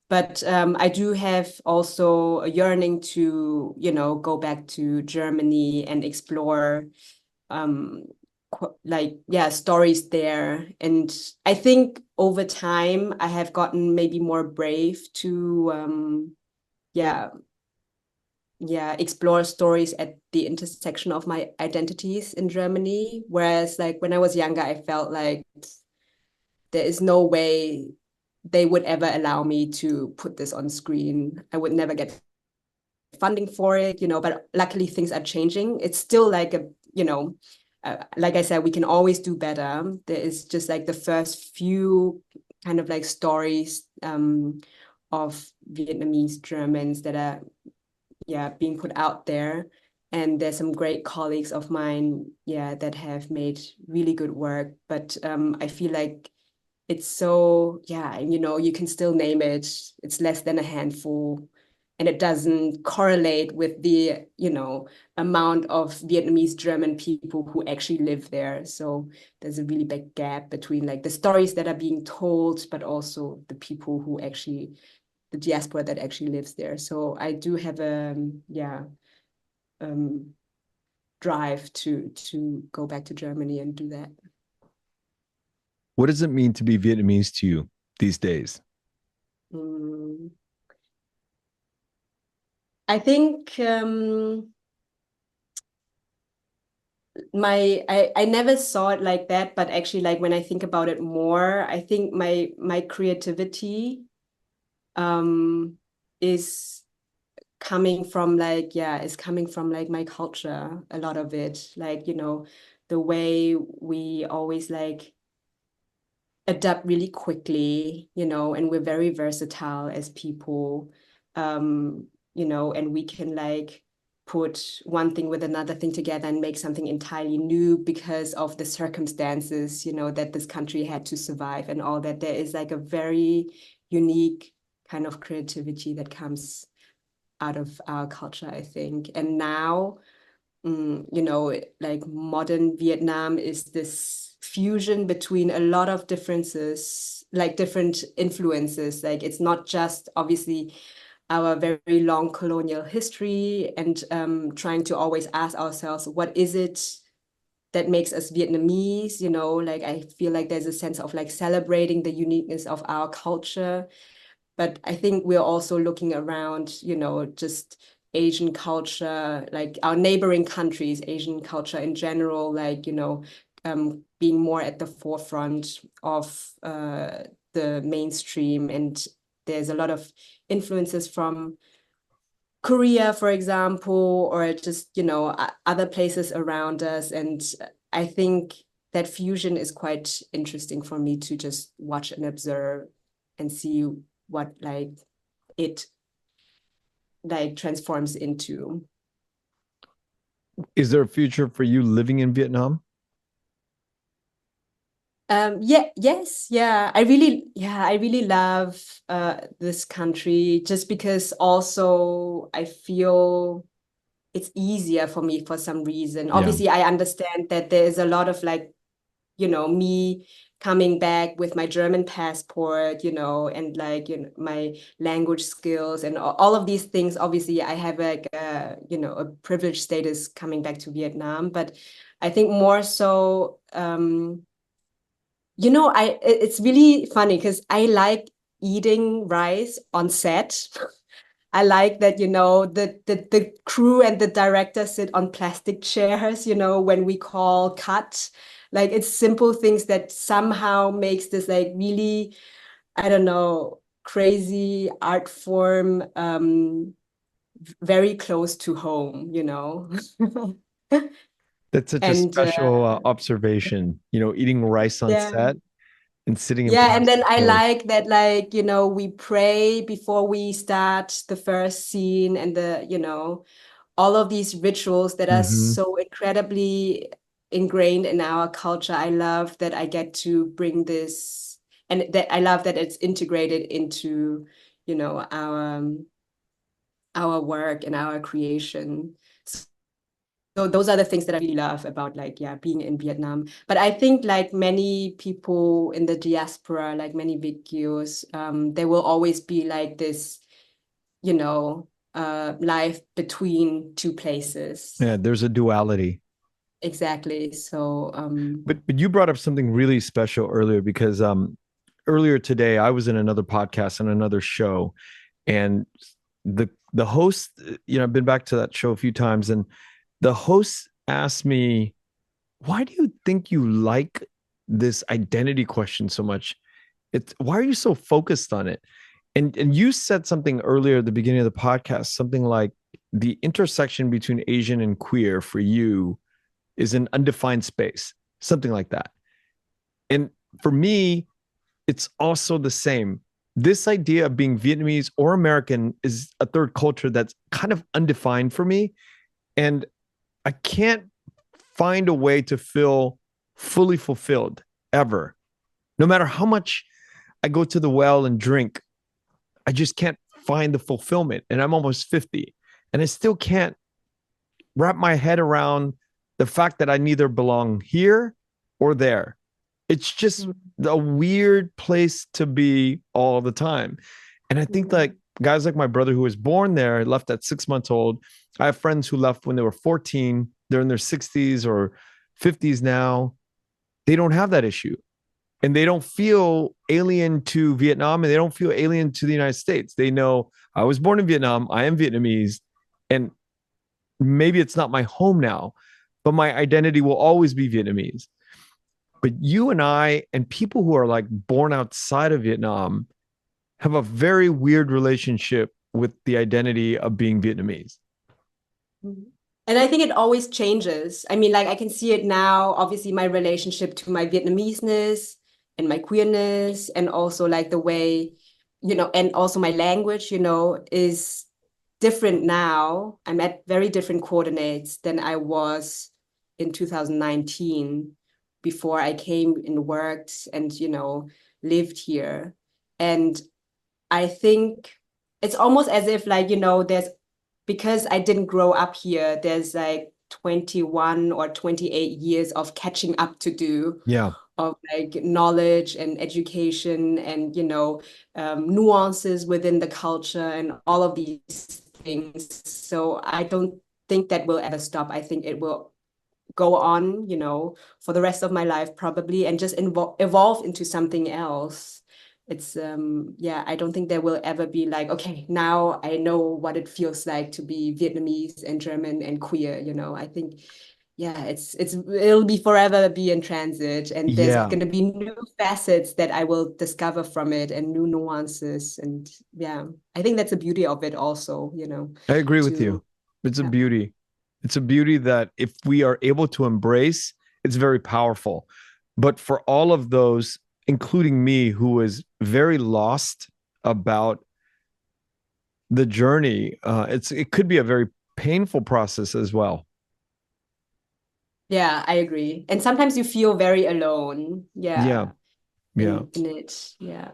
Speaker 1: But I do have also a yearning to, go back to Germany and explore stories there. And I think over time I have gotten maybe more brave to explore stories at the intersection of my identities in Germany. Whereas like when I was younger, I felt like there is no way they would ever allow me to put this on screen. I would never get funding for it, but luckily things are changing. It's still like like I said, we can always do better. There is just like the first few kind of like stories of Vietnamese Germans that are being put out there. And there's some great colleagues of mine, that have made really good work. But I feel like it's so, you can still name it. It's less than a handful. And it doesn't correlate with the, amount of Vietnamese German people who actually live there. So there's a really big gap between like the stories that are being told, but also the people who actually, the diaspora that actually lives there. So I do have a drive to go back to Germany and do that.
Speaker 3: What does it mean to be Vietnamese to you these days?
Speaker 1: I think I never saw it like that, but actually like when I think about it more, I think my creativity is coming from like my culture, a lot of it, like the way we always like adapt really quickly, and we're very versatile as people, and we can like put one thing with another thing together and make something entirely new because of the circumstances, that this country had to survive and all that. There is like a very unique kind of creativity that comes out of our culture, I think. And now, like modern Vietnam is this fusion between a lot of differences, like different influences. Like it's not just obviously our very long colonial history and trying to always ask ourselves, what is it that makes us Vietnamese? Like I feel like there's a sense of like celebrating the uniqueness of our culture. But I think we're also looking around, just Asian culture, like our neighboring countries, Asian culture in general, like, being more at the forefront of the mainstream. And there's a lot of influences from Korea, for example, or just, other places around us. And I think that fusion is quite interesting for me to just watch and observe and see what it transforms into.
Speaker 3: Is there a future for you living in Vietnam?
Speaker 1: Yes. I really love this country, just because also I feel it's easier for me for some reason.
Speaker 3: Yeah.
Speaker 1: Obviously, I understand that there is a lot of me coming back with my German passport, and my language skills and all of these things. Obviously, I have a privileged status coming back to Vietnam, but I think more so, it's really funny because I like eating rice on set. I like that, the crew and the director sit on plastic chairs, when we call cut. It's simple things that somehow makes this really, I don't know, crazy art form very close to home.
Speaker 3: That's such a special observation, eating rice on set and sitting in
Speaker 1: and then
Speaker 3: plastic
Speaker 1: I
Speaker 3: chairs.
Speaker 1: like that, we pray before we start the first scene, and all of these rituals that are so incredibly ingrained in our culture. I love that I get to bring this, and that I love that it's integrated into, our work and our creation. So those are the things that I really love about being in Vietnam. But I think many people in the diaspora, many Vietkios, there will always be this, life between two places.
Speaker 3: Yeah, there's a duality.
Speaker 1: Exactly. So
Speaker 3: but you brought up something really special earlier, because earlier today I was in another podcast on another show, and the host, I've been back to that show a few times, and the host asked me, why do you think you like this identity question so much? Why are you so focused on it? And you said something earlier at the beginning of the podcast, something like the intersection between Asian and queer for you is an undefined space, something like that. And for me, it's also the same. This idea of being Vietnamese or American is a third culture that's kind of undefined for me. And I can't find a way to feel fully fulfilled ever. No matter how much I go to the well and drink, I just can't find the fulfillment. And I'm almost 50, and I still can't wrap my head around the fact that I neither belong here or there. It's just a weird place to be all the time. And I think guys like my brother, who was born there, left at 6 months old. I have friends who left when they were 14. They're in their 60s or 50s now. They don't have that issue. And they don't feel alien to Vietnam, and they don't feel alien to the United States. They know, I was born in Vietnam. I am Vietnamese. And maybe it's not my home now, but my identity will always be Vietnamese. But you and I and people who are born outside of Vietnam have a very weird relationship with the identity of being Vietnamese.
Speaker 1: And I think it always changes. I mean, I can see it now, obviously, my relationship to my Vietnamese-ness and my queerness, and also the way, and also my language, is different now. I'm at very different coordinates than I was in 2019, before I came and worked and, lived here. And I think it's almost as if there's, because I didn't grow up here, there's 21 or 28 years of catching up to do.
Speaker 3: Yeah.
Speaker 1: Of knowledge and education and, nuances within the culture and all of these things. So I don't think that will ever stop. I think it will go on, for the rest of my life probably, and just evolve into something else. It's I don't think there will ever be okay, now I know what it feels like to be Vietnamese and German and queer. I think yeah, it'll be forever be in transit, and there's
Speaker 3: Yeah,
Speaker 1: going to be new facets that I will discover from it and new nuances. And yeah, I think that's the beauty of it also,
Speaker 3: I agree with
Speaker 1: to,
Speaker 3: you. It's a
Speaker 1: yeah.
Speaker 3: beauty. It's a beauty that if we are able to embrace, it's very powerful. But for all of those, including me, who was very lost about the journey, it could be a very painful process as well.
Speaker 1: Yeah, I agree. And sometimes you feel very alone.
Speaker 3: Yeah,
Speaker 1: Yeah,
Speaker 3: yeah.
Speaker 1: in it. Yeah.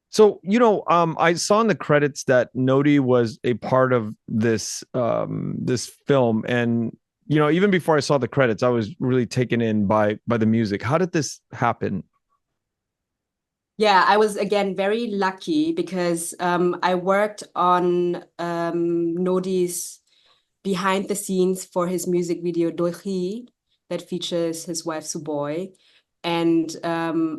Speaker 3: So, I saw in the credits that Nodi was a part of this film, and even before I saw the credits, I was really taken in by the music. How did this happen?
Speaker 1: Yeah, I was again very lucky because I worked on Nodi's behind the scenes for his music video Doichi that features his wife Suboy. And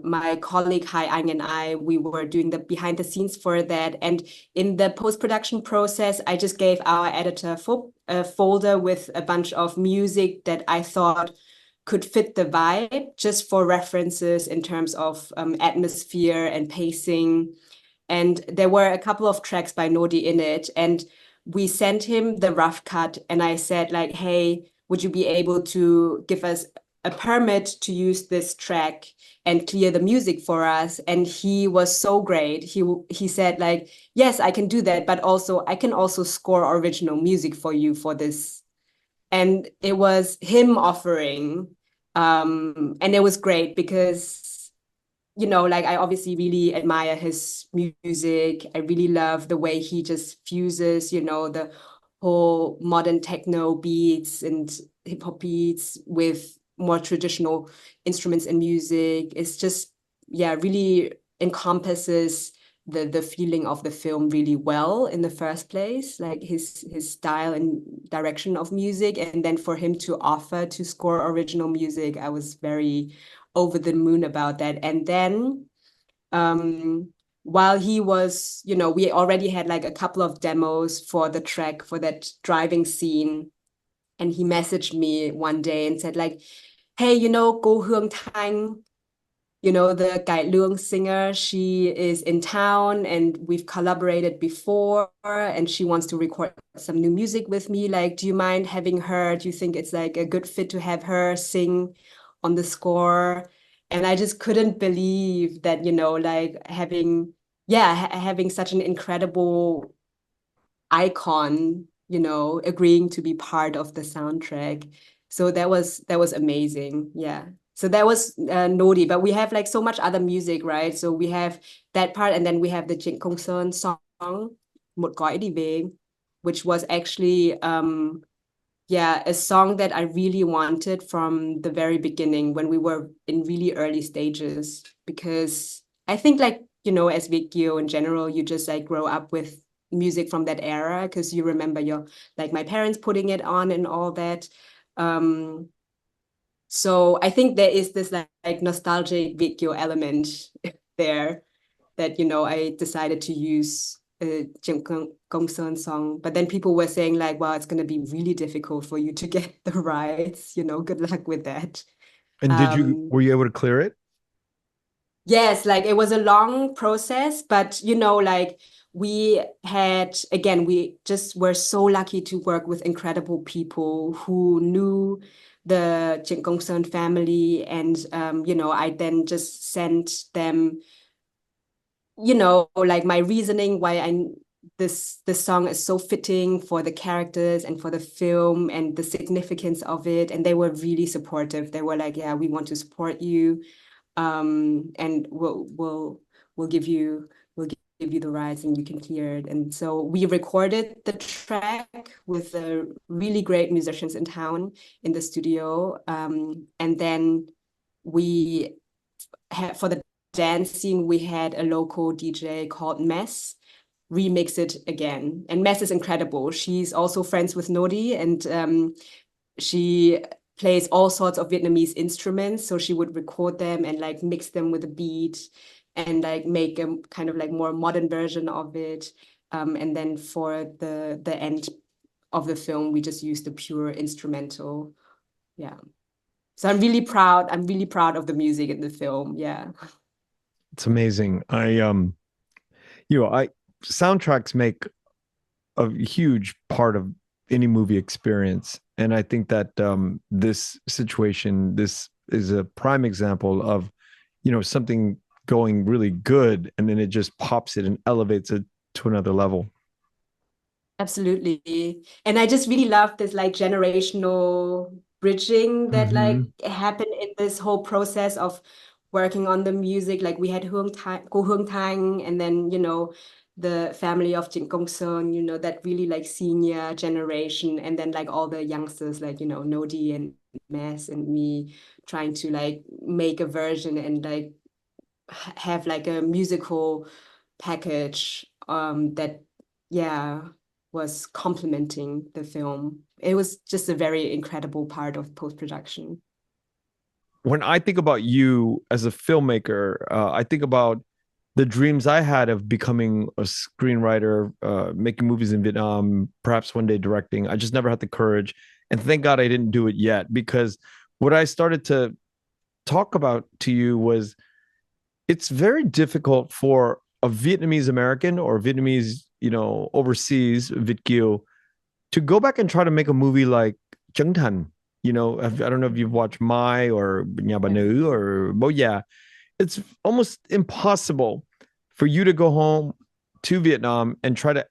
Speaker 1: my colleague Hai Anh and we were doing the behind the scenes for that. And in the post-production process, I just gave our editor a folder with a bunch of music that I thought could fit the vibe, just for references in terms of atmosphere and pacing. And there were a couple of tracks by Nodi in it. And we sent him the rough cut, and I said, like, hey, would you be able to give us a permit to use this track and clear the music for us? And he was so great. He said, like, yes, I can do that, but also I can also score original music for you for this. And it was him offering. And it was great because, like, I obviously really admire his music. I really love the way he just fuses, the whole modern techno beats and hip hop beats with more traditional instruments and music. It's just, yeah, really encompasses the feeling of the film really well in the first place, like his style and direction of music. And then for him to offer to score original music, I was very over the moon about that. And then while he was, we already had like a couple of demos for the track for that driving scene. And he messaged me one day and said, like, hey, Go Hương Thanh, the Cải Lương singer, she is in town and we've collaborated before and she wants to record some new music with me. Like, do you mind having her? Do you think it's like a good fit to have her sing on the score? And I just couldn't believe that, like having such an incredible icon, agreeing to be part of the soundtrack. So that was amazing. Yeah. So that was Nodi, but we have like so much other music, right? So we have that part, and then we have the Trịnh Công Sơn song, Một Cõi Đi Về, which was actually a song that I really wanted from the very beginning when we were in really early stages, because I think, like, as Vikkyo in general, you just like grow up with music from that era because you remember my parents putting it on and all that. So I think there is this like nostalgic Vikkyo element there that, I decided to use a Jim Gong Sun song. But then people were saying like, well, it's going to be really difficult for you to get the rights, good luck with that.
Speaker 3: And were you able to clear it?
Speaker 1: Yes, like it was a long process, but like we just were so lucky to work with incredible people who knew the Jin Gong Sun family. And, I then just sent them, like my reasoning why this song is so fitting for the characters and for the film and the significance of it. And they were really supportive. They were like, yeah, we want to support you. And we'll give you the rights and you can clear it. And so we recorded the track with the really great musicians in town in the studio. And then we had, for the dancing, we had a local DJ called Mess remix it again. And Mess is incredible. She's also friends with Nodi, and she plays all sorts of Vietnamese instruments. So she would record them and like mix them with a beat and like make a kind of like more modern version of it. And then for the end of the film, we just used the pure instrumental. Yeah. So I'm really proud. I'm really proud of the music in the film. Yeah.
Speaker 3: It's amazing. I soundtracks make a huge part of any movie experience. And I think that this situation, this is a prime example of, something going really good, and then it just pops it and elevates it to another level.
Speaker 1: Absolutely. And I just really love this like generational bridging that like
Speaker 3: Mm-hmm.
Speaker 1: happened in this whole process of working on the music. Like we had Go Hương Thanh, and then, the family of Jin Gong Sun, that really like senior generation, and then like all the youngsters, like, Nodi and Mess and me trying to like make a version and like have like a musical package that, yeah, was complementing the film. It was just a very incredible part of post-production.
Speaker 3: When I think about you as a filmmaker, I think about the dreams I had of becoming a screenwriter, making movies in Vietnam, perhaps one day directing. I just never had the courage. And thank God I didn't do it yet, because what I started to talk about to you was it's very difficult for a Vietnamese American or Vietnamese, overseas Việt kiều to go back and try to make a movie like Trấn Thành. I don't know if you've watched Mai or Nhà Bà Nữ or Bố Già. It's almost impossible for you to go home to Vietnam and try to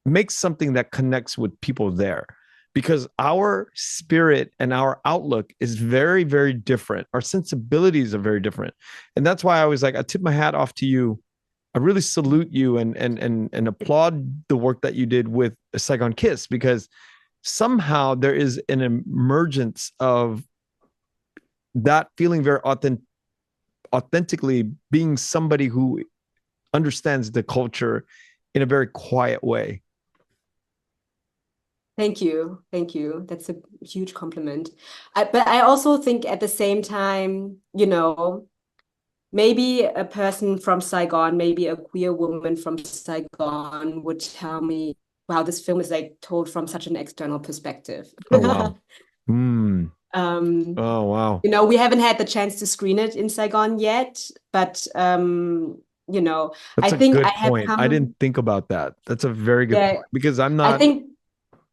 Speaker 3: make something that connects with people there, because our spirit and our outlook is very, very different. Our sensibilities are very different. And that's why I was like, I tip my hat off to you. I really salute you and applaud the work that you did with Saigon Kiss, because somehow there is an emergence of that feeling very authentically being somebody who understands the culture in a very quiet way.
Speaker 1: Thank you. Thank you. That's a huge compliment. But I also think at the same time, maybe a person from Saigon, maybe a queer woman from Saigon would tell me, wow, this film is like told from such an external perspective.
Speaker 3: Oh, wow. Oh, wow.
Speaker 1: We haven't had the chance to screen it in Saigon yet, but
Speaker 3: That's
Speaker 1: I
Speaker 3: a
Speaker 1: think
Speaker 3: good
Speaker 1: I have
Speaker 3: point. I
Speaker 1: come.
Speaker 3: didn't think about that. That's a very good
Speaker 1: Yeah,
Speaker 3: point, because I'm
Speaker 1: I
Speaker 3: not.
Speaker 1: think,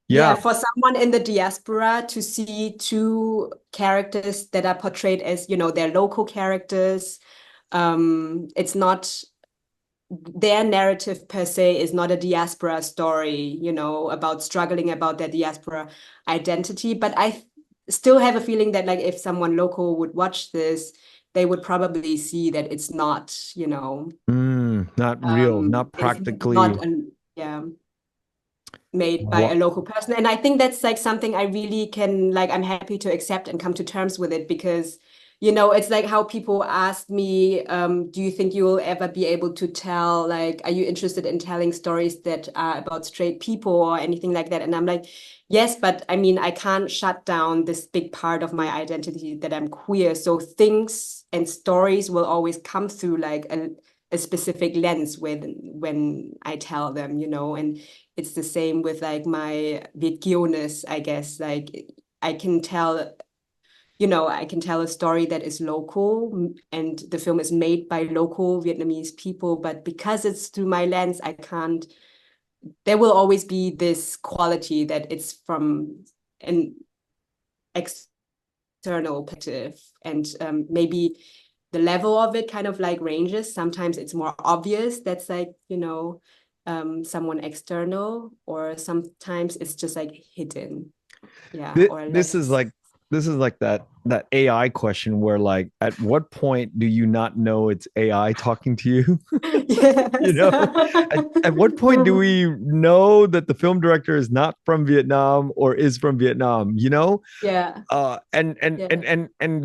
Speaker 3: Yeah.
Speaker 1: for someone in the diaspora to see two characters that are portrayed as, their local characters, it's not their narrative per se is not a diaspora story, about struggling about their diaspora identity. But I still have a feeling that like if someone local would watch this, they would probably see that it's not,
Speaker 3: Not real, not
Speaker 1: it's
Speaker 3: practically.
Speaker 1: not yeah, made by a
Speaker 3: What?
Speaker 1: local person. And I think that's like something I really can, like, I'm happy to accept and come to terms with it, because it's like how people ask me, do you think you will ever be able to tell, like, are you interested in telling stories that are about straight people or anything like that? And I'm like, yes, but I mean, I can't shut down this big part of my identity that I'm queer. So things and stories will always come through like a specific lens when I tell them, and it's the same with like my Việt I guess. Like I can tell I can tell a story that is local, and the film is made by local Vietnamese people, but because it's through my lens, I can't, there will always be this quality that it's from an external perspective. And maybe the level of it kind of like ranges. Sometimes it's more obvious that's like, someone external, or sometimes it's just like hidden. Yeah, or
Speaker 3: This is
Speaker 1: less.
Speaker 3: like that AI question where, like, at what point do you not know it's AI talking to you?
Speaker 1: Yes.
Speaker 3: At what point do we know that the film director is not from Vietnam or is from Vietnam?
Speaker 1: Yeah.
Speaker 3: And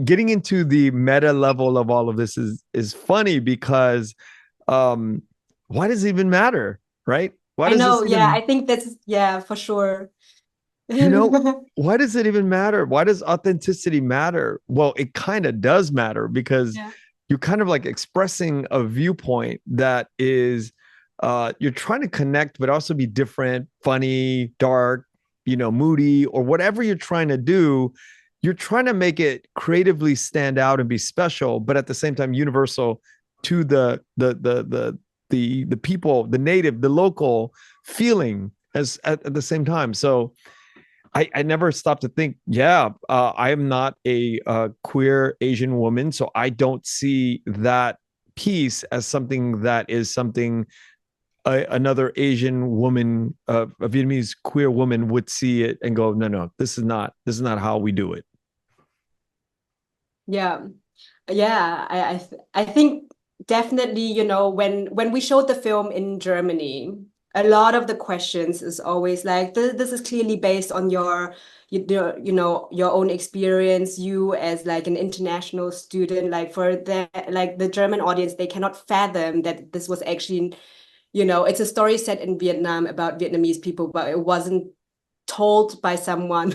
Speaker 3: getting into the meta level of all of this is funny, because why does it even matter, right? Why
Speaker 1: I
Speaker 3: does
Speaker 1: know.
Speaker 3: this
Speaker 1: Yeah,
Speaker 3: even
Speaker 1: I think that's, yeah, for sure.
Speaker 3: you know why does it even matter? Why does authenticity matter? Well, it kind of does matter, because
Speaker 1: Yeah.
Speaker 3: you're kind of like expressing a viewpoint that is you're trying to connect but also be different, funny, dark, moody, or whatever you're trying to do. you're trying to make it creatively stand out and be special, but at the same time universal to the people, the native, the local feeling as at the same time. So I never stopped to think, I am not a queer Asian woman, so I don't see that piece as something that is something another Asian woman, a Vietnamese queer woman would see it and go, no, this is not how we do it.
Speaker 1: Yeah, yeah. I think definitely, you know, when we showed the film in Germany, a lot of the questions is always like, this is clearly based on you know, your own experience, you as like an international student, like for the German audience, they cannot fathom that this was actually, you know, it's a story set in Vietnam about Vietnamese people, but it wasn't told by someone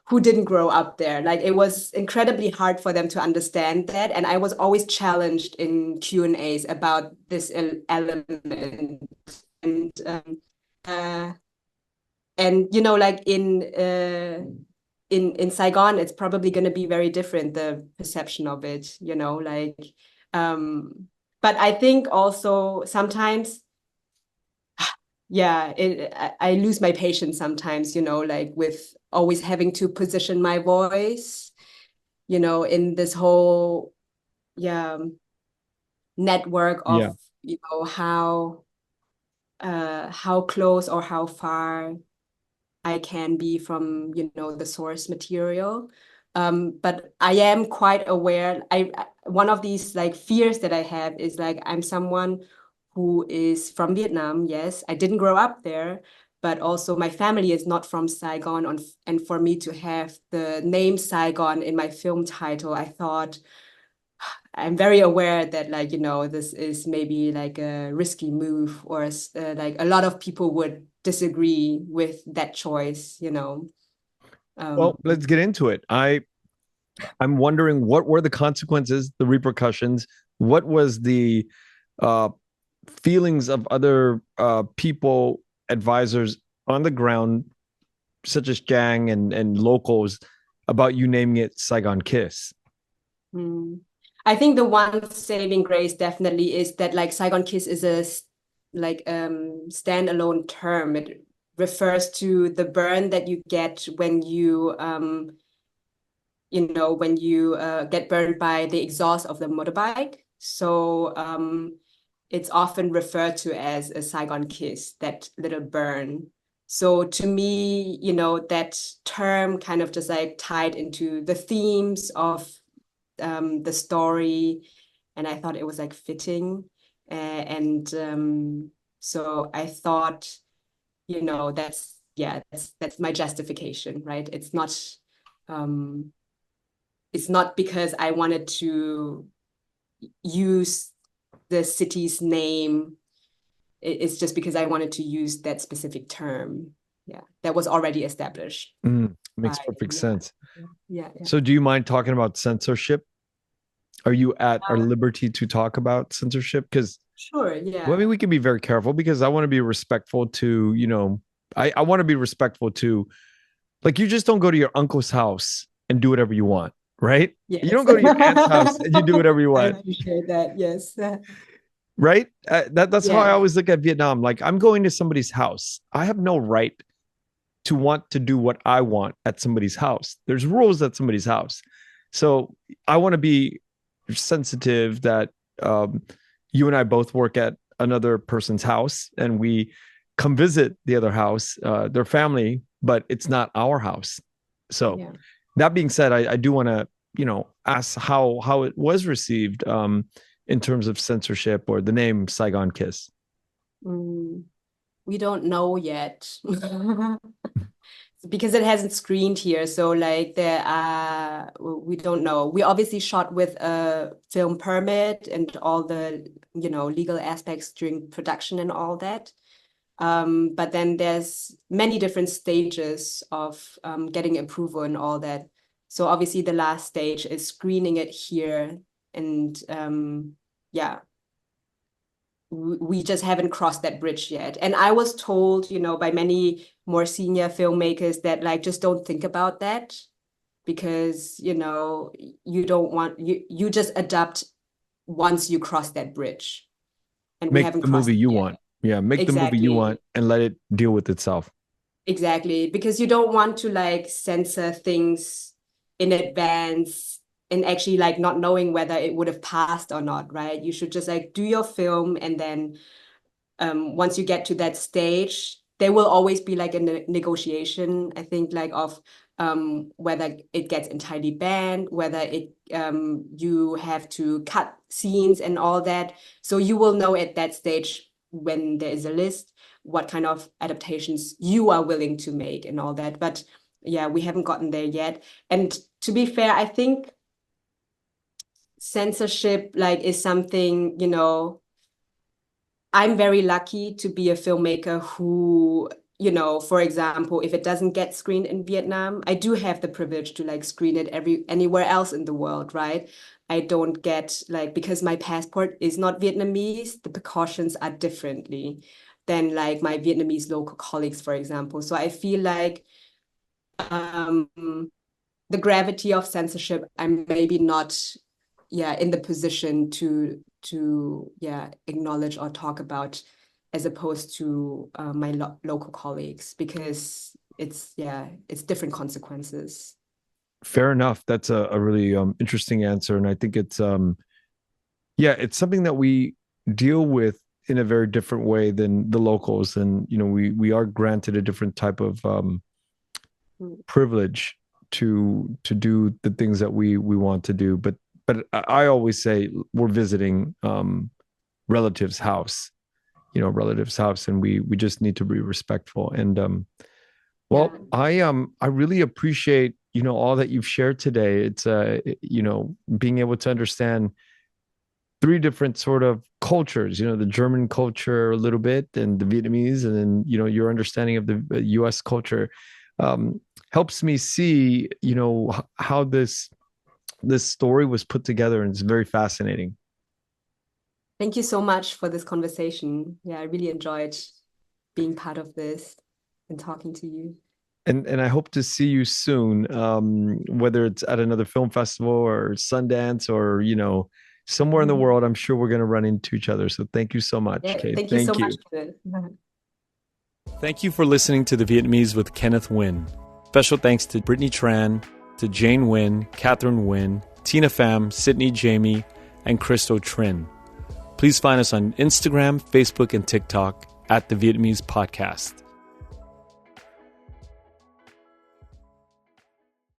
Speaker 1: who didn't grow up there. Like it was incredibly hard for them to understand that. And I was always challenged in Q&As about this element. And uh, you know, like in Saigon, it's probably going to be very different, the perception of it, you know, like but I think also sometimes I lose my patience sometimes, you know, like with always having to position my voice, you know, in this whole network
Speaker 3: Yeah.
Speaker 1: of, you know, how close or how far I can be from, you know, the source material. But I am quite aware. One of these like fears that I have is like I'm someone who is from Vietnam. Yes, I didn't grow up there, but also my family is not from Saigon. And for me to have the name Saigon in my film title, I thought I'm very aware that, like, you know, this is maybe like a risky move, or like a lot of people would disagree with that choice, you know.
Speaker 3: Well, let's get into it. I'm wondering, what were the consequences, the repercussions? What was the uh, feelings of other people, advisors on the ground, such as Jang and locals, about you naming it Saigon Kiss?
Speaker 1: I think the one saving grace definitely is that like Saigon Kiss is a like standalone term. It refers to the burn that you get when you know, when you get burned by the exhaust of the motorbike. So it's often referred to as a Saigon kiss, that little burn. So to me, you know, that term kind of just like tied into the themes of the story, and I thought it was like fitting. So I thought, you know, that's my justification, right? It's not because I wanted to use the city's name. It's just because I wanted to use that specific term. Yeah, that was already established.
Speaker 3: Makes perfect sense.
Speaker 1: Yeah.
Speaker 3: So do you mind talking about censorship? Are you at our liberty to talk about censorship? Because
Speaker 1: sure, yeah.
Speaker 3: well, I mean, we can be very careful, because I want to be respectful to, you know, I want to be respectful to, like, you just don't go to your uncle's house and do whatever you want, right?
Speaker 1: Yes.
Speaker 3: You don't go to your aunt's house and you do whatever you want.
Speaker 1: I appreciate that. Yes.
Speaker 3: Right? That's how I always look at Vietnam. Like, I'm going to somebody's house. I have no right to want to do what I want at somebody's house. There's rules at somebody's house. So I want to be sensitive that you and I both work at another person's house and we come visit the other house, their family, but it's not our house. So that being said, I do want to, you know, ask how it was received in terms of censorship or the name Saigon Kiss.
Speaker 1: We don't know yet. Because it hasn't screened here, so like we don't know. We obviously shot with a film permit and all the, you know, legal aspects during production and all that. But then there's many different stages of getting approval and all that. So obviously the last stage is screening it here, and we just haven't crossed that bridge yet. And I was told, you know, by many more senior filmmakers that like, just don't think about that. because, you know, you don't want, you just adapt once you cross that bridge. And we
Speaker 3: Make
Speaker 1: haven't
Speaker 3: the
Speaker 1: crossed
Speaker 3: movie
Speaker 1: it
Speaker 3: you
Speaker 1: yet.
Speaker 3: want. Yeah, make the movie you
Speaker 1: Exactly.
Speaker 3: want and let it deal with itself.
Speaker 1: Exactly, because you don't want to like censor things in advance and actually like not knowing whether it would have passed or not, right? You should just like do your film, and then once you get to that stage, there will always be like a negotiation, I think, like of whether it gets entirely banned, whether it you have to cut scenes and all that. So you will know at that stage, when there is a list, what kind of adaptations you are willing to make and all that. But yeah, we haven't gotten there yet. And to be fair, I think censorship like is something, you know, I'm very lucky to be a filmmaker who, you know, for example, if it doesn't get screened in Vietnam, I do have the privilege to like screen it anywhere else in the world, right? I don't get like, because my passport is not Vietnamese, the precautions are differently than like my Vietnamese local colleagues, for example. So I feel like um, the gravity of censorship, I'm maybe not, in the position to acknowledge or talk about, as opposed to my local colleagues, because it's different consequences.
Speaker 3: Fair enough. That's a really interesting answer. And I think it's it's something that we deal with in a very different way than the locals. And you know, we are granted a different type of privilege to do the things that we want to do. But I always say we're visiting relatives' house, relatives' house, and we just need to be respectful. And I really appreciate all that you've shared today. It's being able to understand three different sort of cultures, the German culture a little bit, and the Vietnamese, and then your understanding of the US culture helps me see how this story was put together, and it's very fascinating.
Speaker 1: Thank you so much for this conversation. Yeah, I really enjoyed being part of this and talking to you.
Speaker 3: And I hope to see you soon, whether it's at another film festival or Sundance or, somewhere in the world. I'm sure we're going to run into each other. So thank you so much, Kate.
Speaker 1: Thank you so much.
Speaker 2: Thank you for listening to The Vietnamese with Kenneth Nguyen. Special thanks to Brittany Tran, to Jane Nguyen, Catherine Nguyen, Tina Pham, Sydney Jamie, and Christo Trin. Please find us on Instagram, Facebook, and TikTok at The Vietnamese Podcast.